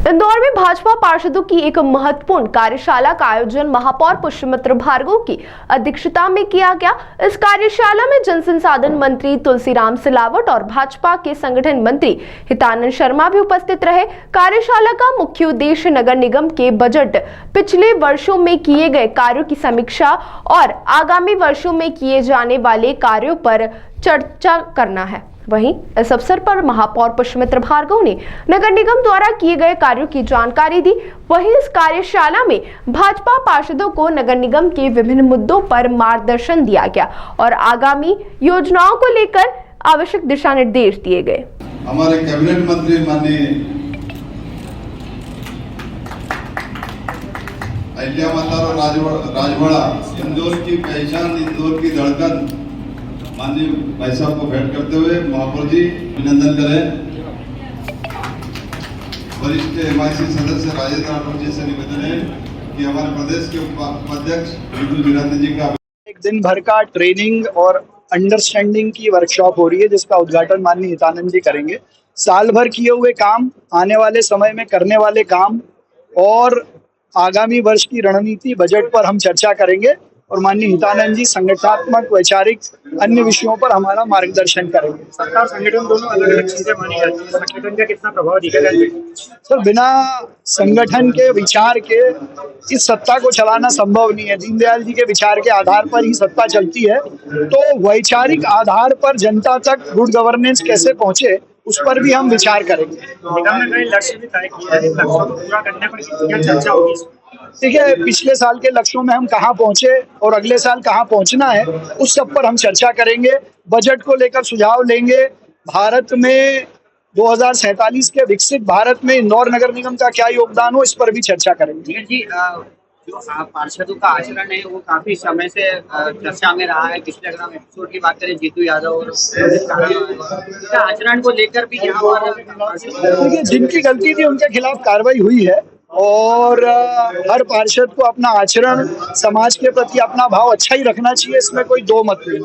इंदौर में भाजपा पार्षदों की एक महत्वपूर्ण कार्यशाला का आयोजन महापौर पुष्यमित्र भार्गव की अध्यक्षता में किया गया। इस कार्यशाला में जन संसाधन मंत्री तुलसीराम सिलावट और भाजपा के संगठन मंत्री हितानंद शर्मा भी उपस्थित रहे। कार्यशाला का मुख्य उद्देश्य नगर निगम के बजट, पिछले वर्षों में किए गए कार्यों की समीक्षा और आगामी वर्षों में किए जाने वाले कार्यों पर चर्चा करना है। वहीं इस अवसर पर महापौर पुष्यमित्र भार्गव ने नगर निगम द्वारा किए गए कार्यों की जानकारी दी। वहीं इस कार्यशाला में भाजपा पार्षदों को नगर निगम के विभिन्न मुद्दों पर मार्गदर्शन दिया गया और आगामी योजनाओं को लेकर आवश्यक दिशा निर्देश दिए गए। हमारे कैबिनेट मंत्री माननीय अहिल्या माता और राजवाड़ा, इंदौर की पहचान, इंदौर की धड़कन, माननीय भाई साहब को भेंट करते हुए महापौर जी अभिनंदन करें। वरिष्ठ एमआईसी सदस्य राजेंद्र राठौर जी से निवेदन है कि हमारे प्रदेश के उपाध्यक्ष विपुल वीरांजन जी का एक दिन भर का ट्रेनिंग और अंडरस्टैंडिंग की वर्कशॉप हो रही है, जिसका उद्घाटन माननीय हितानंद जी करेंगे। साल भर किए हुए काम, आने वाले समय में करने वाले काम और आगामी वर्ष की रणनीति, बजट पर हम चर्चा करेंगे और माननीय हितानंद जी संगठनात्मक, वैचारिक, अन्य विषयों पर हमारा मार्गदर्शन करेंगे। सरकार संगठन दोनों अलग अलग चीजें मानी जाती है, संगठन का कितना प्रभाव दिखा जाए? सर, बिना संगठन के विचार के इस सत्ता को चलाना संभव नहीं है। दीनदयाल जी के विचार के आधार पर ही सत्ता चलती है, तो वैचारिक आधार पर जनता तक गुड गवर्नेंस कैसे पहुंचे, उस पर भी हम विचार करेंगे। निगम ने कई लक्ष्य भी तय किया है, लक्ष्यों को पूरा करने पर क्या चर्चा होगी? देखिए, पिछले साल के लक्ष्यों में हम कहाँ पहुंचे और अगले साल कहाँ पहुंचना है, उस सब पर हम चर्चा करेंगे। बजट को लेकर सुझाव लेंगे। भारत में 2047 के विकसित भारत में इंदौर नगर निगम का क्या योगदान हो, इस पर भी चर्चा करेंगे। जी, जो पार्षदों का आचरण है वो काफी समय से चर्चा में रहा है। पिछले अगर हम एपिसोड की बात करें, जीतू यादव और उनका आचरण को लेकर भी यहाँ पर देखिए, जिनकी गलती थी उनके खिलाफ कार्रवाई हुई है और हर पार्षद को अपना आचरण, समाज के प्रति अपना भाव अच्छा ही रखना चाहिए, इसमें कोई दो मत नहीं।